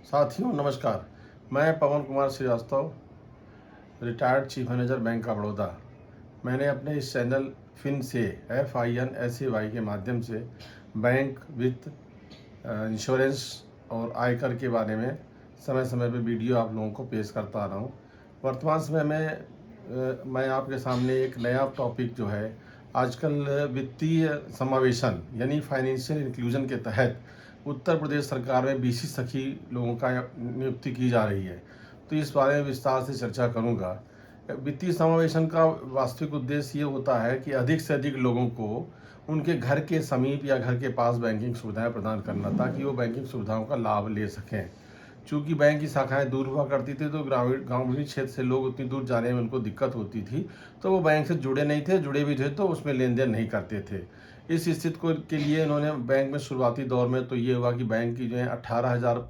साथियों नमस्कार। मैं Pawan Kumar Shrivastava, retired chief manager bank of Baroda. मैंने अपने इस चैनल FINSAY के माध्यम से बैंक, वित्त, इंश्योरेंस और आयकर के बारे में समय समय पर वीडियो आप लोगों को पेश करता आ रहा हूँ। वर्तमान समय में मैं आपके सामने एक नया टॉपिक जो है आजकल वित्तीय समावेशन यानी फाइनेंशियल इंक्लूजन के तहत उत्तर प्रदेश सरकार में BC सखी लोगों का नियुक्ति की जा रही है। तो इस बारे में विस्तार से चर्चा करूंगा। वित्तीय समावेशन का वास्तविक उद्देश्य ये होता है कि अधिक से अधिक लोगों को उनके घर के समीप या घर के पास बैंकिंग सुविधाएं प्रदान करना, ताकि वो बैंकिंग सुविधाओं का लाभ ले सकें। चूँकि बैंक की शाखाएं दूर हुआ करती थी तो ग्रामीण क्षेत्र से लोग उतनी दूर जाने में उनको दिक्कत होती थी, तो वो बैंक से जुड़े नहीं थे, जुड़े भी थे तो उसमें लेन देन नहीं करते थे। इस स्थिति को के लिए इन्होंने बैंक में शुरुआती दौर में तो ये हुआ कि बैंक की जो है 18,000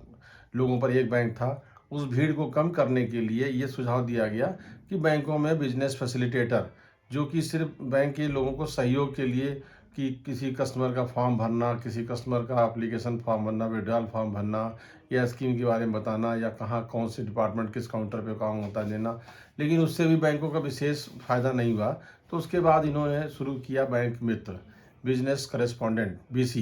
लोगों पर एक बैंक था। उस भीड़ को कम करने के लिए ये सुझाव दिया गया कि बैंकों में बिजनेस फैसिलिटेटर, जो कि सिर्फ बैंक के लोगों को सहयोग के लिए, कि किसी कस्टमर का फॉर्म भरना, किसी कस्टमर का एप्लीकेशन फॉर्म भरना, विड्रॉल फॉर्म भरना, या स्कीम के बारे में बताना, या कहाँ कौन से डिपार्टमेंट किस काउंटर पे काम होता है देना, लेकिन उससे भी बैंकों का विशेष फ़ायदा नहीं हुआ। तो उसके बाद इन्होंने शुरू किया बैंक मित्र, बिजनेस करेस्पॉन्डेंट BC।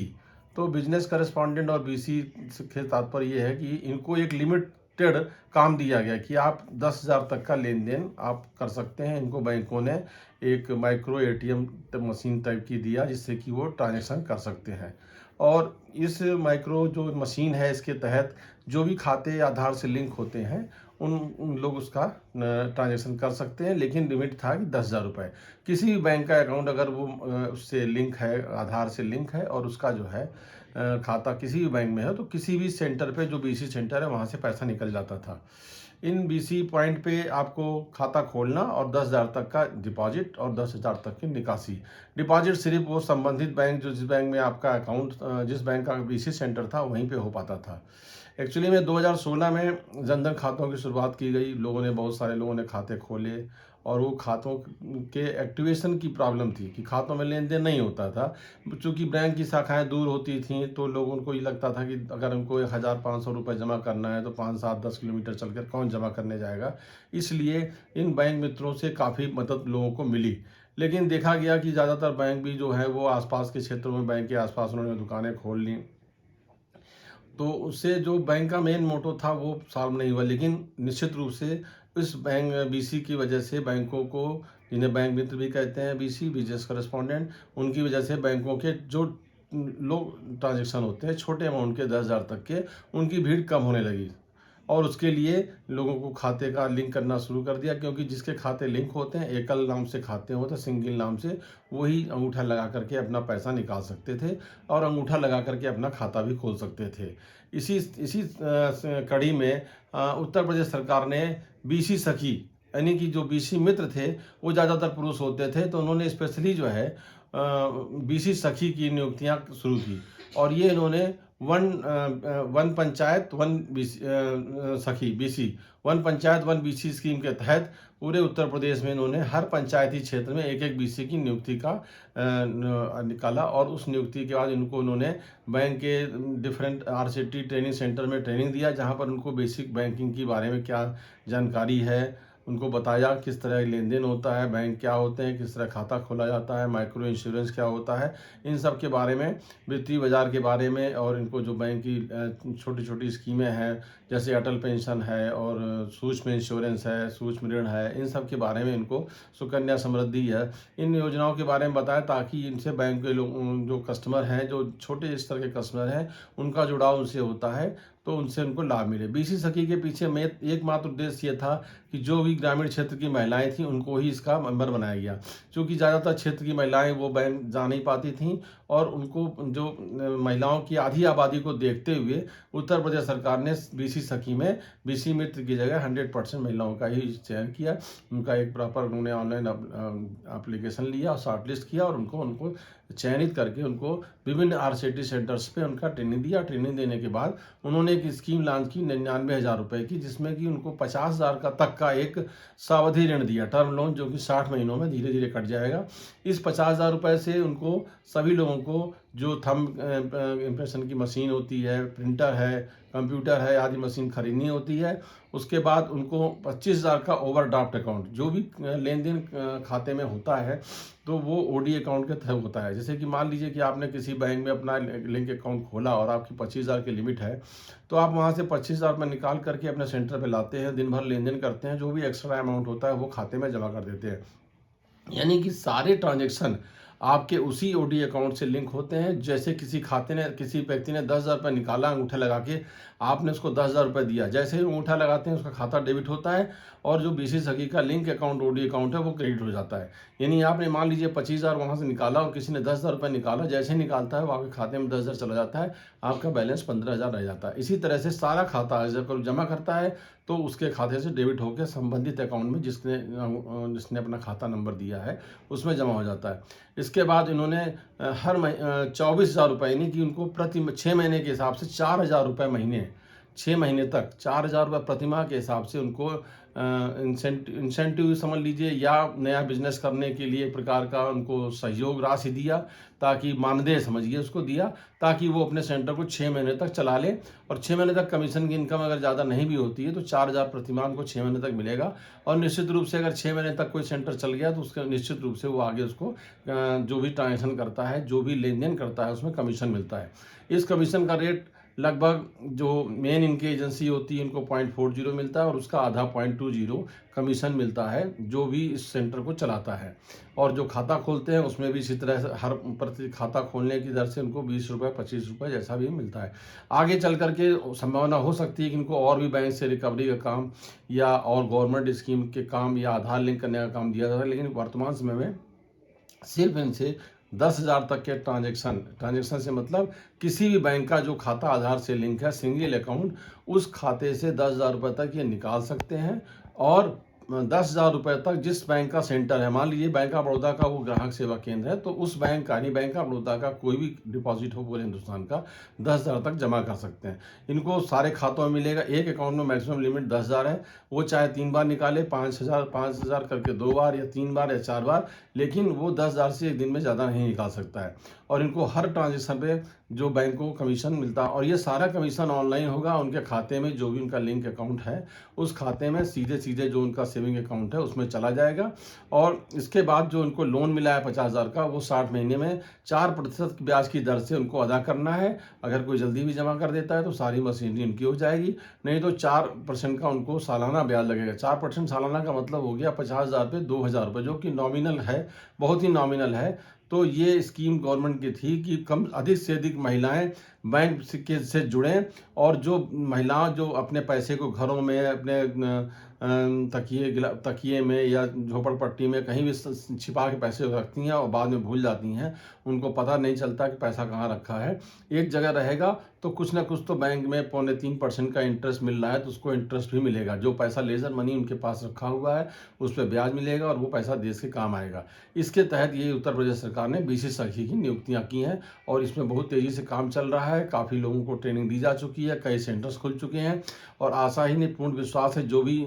तो बिजनेस करेस्पॉन्डेंट और BC के तात्पर्य ये है कि इनको एक लिमिटेड काम दिया गया कि आप 10,000 तक का लेन देन आप कर सकते हैं। इनको बैंकों ने एक माइक्रो ATM मशीन टाइप की दिया, जिससे कि वो ट्रांजेक्शन कर सकते हैं। और इस माइक्रो जो मशीन है, इसके तहत जो भी खाते आधार से लिंक होते हैं उन लोग उसका ट्रांजेक्शन कर सकते हैं, लेकिन लिमिट था कि 10,000 रुपये। किसी भी बैंक का अकाउंट अगर वो उससे लिंक है, आधार से लिंक है, और उसका जो है खाता किसी भी बैंक में है, तो किसी भी सेंटर पे जो BC सेंटर है वहाँ से पैसा निकल जाता था। इन BC पॉइंट पे आपको खाता खोलना और 10,000 तक का डिपॉजिट और 10,000 तक की निकासी। डिपॉजिट सिर्फ वो संबंधित बैंक, जो जिस बैंक में आपका अकाउंट, जिस बैंक का BC सेंटर था वहीं पे हो पाता था। एक्चुअली में 2016 में जनधन खातों की शुरुआत की गई। बहुत सारे लोगों ने खाते खोले, और वो खातों के एक्टिवेशन की प्रॉब्लम थी कि खातों में लेन देन नहीं होता था। चूँकि बैंक की शाखाएं दूर होती थीं, तो लोगों को ये लगता था कि अगर उनको 1,500 रुपये जमा करना है तो 5, 7, 10 किलोमीटर चलकर कौन जमा करने जाएगा। इसलिए इन बैंक मित्रों से काफ़ी मदद लोगों को मिली। लेकिन देखा गया कि ज़्यादातर बैंक भी जो है वो आसपास के क्षेत्रों में, बैंक के आसपास उन्होंने दुकानें खोल लीं, तो उससे जो बैंक का मेन मोटो था वो सॉल्व नहीं हुआ। लेकिन निश्चित रूप से इस बैंक BC की वजह से बैंकों को, जिन्हें बैंक मित्र भी कहते हैं, BC बिजनेस करेस्पॉन्डेंट, उनकी वजह से बैंकों के जो लोग ट्रांजेक्शन होते हैं छोटे अमाउंट के 10,000 तक के, उनकी भीड़ कम होने लगी। और उसके लिए लोगों को खाते का लिंक करना शुरू कर दिया, क्योंकि जिसके खाते लिंक होते हैं, एकल नाम से खाते होते हैं, सिंगल नाम से, वही अंगूठा लगा करके अपना पैसा निकाल सकते थे और अंगूठा लगा करके अपना खाता भी खोल सकते थे। इसी इसी कड़ी में उत्तर प्रदेश सरकार ने BC सखी, यानी कि जो BC मित्र थे वो ज़्यादातर पुरुष होते थे, तो उन्होंने स्पेशली जो है BC सखी की नियुक्तियां शुरू की। और ये इन्होंने वन पंचायत वन सखी BC, one panchayat one BC scheme के तहत पूरे उत्तर प्रदेश में इन्होंने हर पंचायती क्षेत्र में एक एक BC की नियुक्ति का निकाला। और उस नियुक्ति के बाद उन्होंने बैंक के डिफरेंट RCT ट्रेनिंग सेंटर में ट्रेनिंग दिया, जहां पर उनको बेसिक बैंकिंग के बारे में क्या जानकारी है उनको बताया, किस तरह लेन देन होता है, बैंक क्या होते हैं, किस तरह खाता खोला जाता है, माइक्रो इंश्योरेंस क्या होता है, इन सब के बारे में, वित्तीय बाजार के बारे में, और इनको जो बैंक की छोटी छोटी स्कीमें हैं, जैसे अटल पेंशन है और सूक्ष्म इंश्योरेंस है, सूक्ष्म ऋण है, इन सब के बारे में, इनको सुकन्या समृद्धि है, इन योजनाओं के बारे में बताया, ताकि इनसे बैंक के लोग, जो कस्टमर हैं, जो छोटे स्तर के कस्टमर हैं, उनका जुड़ाव उनसे होता है, तो उनसे उनको लाभ मिले। BC सखी के पीछे में एकमात्र उद्देश्य ये था कि जो भी ग्रामीण क्षेत्र की महिलाएं थीं उनको ही इसका मेंबर बनाया गया, क्योंकि ज़्यादातर क्षेत्र की महिलाएं वो बैंक जा नहीं पाती थीं, और उनको जो महिलाओं की आधी आबादी को देखते हुए उत्तर प्रदेश सरकार ने BC सखी में BC मित्र की जगह 100% महिलाओं का ही चयन किया। उनका एक प्रॉपर उन्होंने ऑनलाइन एप्लीकेशन लिया और शॉर्टलिस्ट किया, और उनको चयनित करके उनको विभिन्न RCT सेंटर्स पे उनका ट्रेनिंग दिया। ट्रेनिंग देने के बाद उन्होंने एक स्कीम लॉन्च की 99,000 रुपये की, जिसमें कि उनको 50,000 का तक का एक सावधि ऋण दिया, टर्म लोन, जो कि 60 महीनों में धीरे धीरे कट जाएगा। इस 50,000 रुपये से उनको सभी लोगों को जो थंब इम्प्रेशन की मशीन होती है, प्रिंटर है, कंप्यूटर है आदि मशीन खरीदनी होती है। उसके बाद उनको 25,000 का ओवरड्राफ्ट अकाउंट जो भी लेन देन खाते में होता है तो वो ओडी अकाउंट के थ्रू होता है। जैसे कि मान लीजिए कि आपने किसी बैंक में अपना लिंक अकाउंट खोला और आपकी 25,000 की लिमिट है, तो आप वहाँ से 25,000 रुपये निकाल करके अपने सेंटर पे लाते हैं, दिन भर लेन देन करते हैं, जो भी एक्स्ट्रा अमाउंट होता है वो खाते में जमा कर देते हैं। यानी कि सारे ट्रांजैक्शन आपके उसी ओडी अकाउंट से लिंक होते हैं। जैसे किसी व्यक्ति ने 10,000 रुपये निकाला अंगूठा लगा के, आपने उसको 10,000 रुपये दिया, जैसे ही अंगूठा लगाते हैं उसका खाता डेबिट होता है और जो बीसी सखी का लिंक अकाउंट ओडी अकाउंट है वो क्रेडिट हो जाता है। यानी आपने मान लीजिए 25,000 वहाँ से निकाला और किसी ने 10,000 रुपये निकाला, जैसे ही निकालता है वो आपके खाते में 10,000 चला जाता है, आपका बैलेंस 15,000 रह जाता है। इसी तरह से सारा खाता जब कोई जमा करता है तो उसके खाते से डेबिट होकर संबंधित अकाउंट में जिसने अपना खाता नंबर दिया है उसमें जमा हो जाता है। इसके बाद इन्होंने हर 24,000 रुपये, यानी कि उनको प्रति 6 महीने के हिसाब से 4,000 रुपये महीने, 6 महीने तक 4,000 रुपये प्रतिमाह के हिसाब से उनको इंसेंटिव समझ लीजिए, या नया बिजनेस करने के लिए एक प्रकार का उनको सहयोग राशि दिया, ताकि मानदेय समझिए उसको दिया, ताकि वो अपने सेंटर को 6 महीने तक चला ले। और 6 महीने तक कमीशन की इनकम अगर ज़्यादा नहीं भी होती है तो 4,000 प्रतिमाह उनको 6 महीने तक मिलेगा। और निश्चित रूप से अगर 6 महीने तक कोई सेंटर चल गया तो उसके निश्चित रूप से वो आगे उसको जो भी ट्रांजेक्शन करता है, जो भी लेन देन करता है, उसमें कमीशन मिलता है। इस कमीशन का रेट लगभग जो मेन इनकी एजेंसी होती है इनको 0.40 मिलता है और उसका आधा 0.20 कमीशन मिलता है जो भी इस सेंटर को चलाता है। और जो खाता खोलते हैं उसमें भी इसी तरह से हर प्रति खाता खोलने की दर से उनको 20 रुपये 25 रुपये जैसा भी मिलता है। आगे चल करके संभावना हो सकती है कि इनको और भी बैंक से रिकवरी का काम या और गवर्नमेंट स्कीम के काम या आधार लिंक करने का काम दिया जाता है, लेकिन वर्तमान समय में सिर्फ इनसे 10,000 तक के ट्रांजेक्शन से मतलब किसी भी बैंक का जो खाता आधार से लिंक है, सिंगल अकाउंट, उस खाते से 10,000 रुपये तक ये निकाल सकते हैं। और 10,000 रुपये तक जिस बैंक का सेंटर है, मान लीजिए बैंक ऑफ बड़ौदा का वो ग्राहक सेवा केंद्र है, तो उस बैंक का, यानी बैंक ऑफ बड़ौदा का कोई भी डिपॉजिट हो पूरे हिंदुस्तान का, 10,000 तक जमा कर सकते हैं। इनको सारे खातों में मिलेगा। एक अकाउंट में मैक्सिमम लिमिट 10,000 है, वो चाहे 3 बार निकाले, 5,000 करके 2 बार या 3 बार या 4 बार, लेकिन वो 10,000 से एक दिन में ज़्यादा नहीं निकाल सकता है। और इनको हर ट्रांजेक्शन पे जो बैंक को कमीशन मिलता है, और ये सारा कमीशन ऑनलाइन होगा उनके खाते में, जो भी उनका लिंक अकाउंट है उस खाते में सीधे जो उनका सेविंग अकाउंट है उसमें चला जाएगा। और इसके बाद जो उनको लोन मिला है 50,000 का, वो 60 महीने में 4% ब्याज की दर से उनको अदा करना है। अगर कोई जल्दी भी जमा कर देता है तो सारी मशीनरी उनकी हो जाएगी, नहीं तो 4% का उनको सालाना ब्याज लगेगा। 4% सालाना का मतलब हो गया 50,000 पे 2,000 रुपये, जो कि नॉमिनल है, बहुत ही नॉमिनल है। तो ये स्कीम गवर्नमेंट की थी कि अधिक से अधिक महिलाएं बैंक से जुड़ें, और जो महिलाएं जो अपने पैसे को घरों में, अपने तकिए में या झोपड़पट्टी में कहीं भी छिपा के पैसे रखती हैं और बाद में भूल जाती हैं, उनको पता नहीं चलता कि पैसा कहाँ रखा है। एक जगह रहेगा तो कुछ ना कुछ तो बैंक में 0.25% का इंटरेस्ट मिल रहा है, तो उसको इंटरेस्ट भी मिलेगा। जो पैसा लेजर मनी उनके पास रखा हुआ है उस पर ब्याज मिलेगा और वो पैसा देश के काम आएगा। इसके तहत ये उत्तर प्रदेश सरकार ने बीसी सखी की नियुक्तियां की हैं और इसमें बहुत तेज़ी से काम चल रहा है। काफ़ी लोगों को ट्रेनिंग दी जा चुकी है, कई सेंटर्स खुल चुके हैं, और आशा ही नहीं, पूर्ण विश्वास है जो भी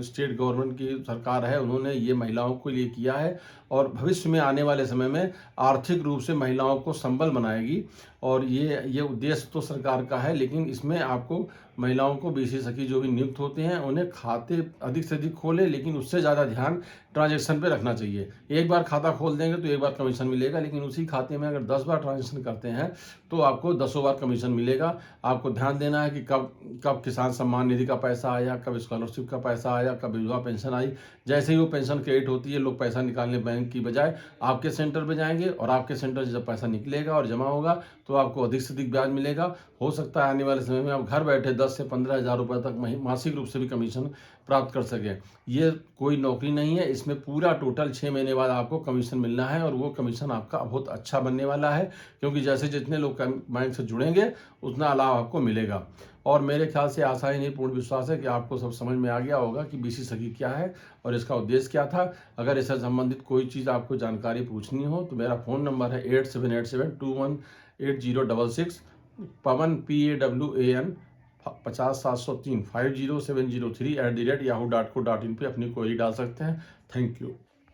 स्टेट गवर्नमेंट की सरकार है उन्होंने ये महिलाओं के लिए किया है और भविष्य में आने वाले समय में आर्थिक रूप से महिलाओं को संबल बनाएगी। और ये उद्देश्य तो सरकार का है, लेकिन इसमें आपको महिलाओं को बीसी सखी जो भी नियुक्त होते हैं उन्हें खाते अधिक से अधिक खोले, लेकिन उससे ज़्यादा ध्यान ट्रांजैक्शन पे रखना चाहिए। एक बार खाता खोल देंगे तो एक बार कमीशन मिलेगा, लेकिन उसी खाते में अगर 10 बार ट्रांजैक्शन करते हैं तो आपको 10 बार कमीशन मिलेगा। आपको ध्यान देना है कि कब किसान सम्मान निधि का पैसा आया, कब स्कॉलरशिप का पैसा आया, कब विधवा पेंशन आई। जैसे ही वो पेंशन क्रेडिट होती है, लोग पैसा निकालने बैंक की बजाय आपके सेंटर पर जाएंगे, और आपके सेंटर से जब पैसा निकलेगा और जमा होगा तो आपको अधिक से अधिक ब्याज मिलेगा। हो सकता है आने वाले समय में आप घर बैठे 10 से 15,000 रुपये तक मासिक रूप से भी कमीशन प्राप्त कर सकें। ये कोई नौकरी नहीं है, इसमें पूरा टोटल 6 महीने बाद आपको कमीशन मिलना है, और वो कमीशन आपका बहुत अच्छा बनने वाला है, क्योंकि जैसे जितने लोग बैंक से जुड़ेंगे उतना लाभ आपको मिलेगा। और मेरे ख्याल से आशा ही नहीं, पूर्ण विश्वास है कि आपको सब समझ में आ गया होगा कि बीसी सखी क्या है और इसका उद्देश्य क्या था। अगर इससे संबंधित कोई चीज़ आपको जानकारी पूछनी हो तो मेरा फ़ोन नंबर है 8787218066, पवन PAWAN 50703 50703 @yahoo.co.in पे अपनी क्वेरी डाल सकते हैं। Thank you.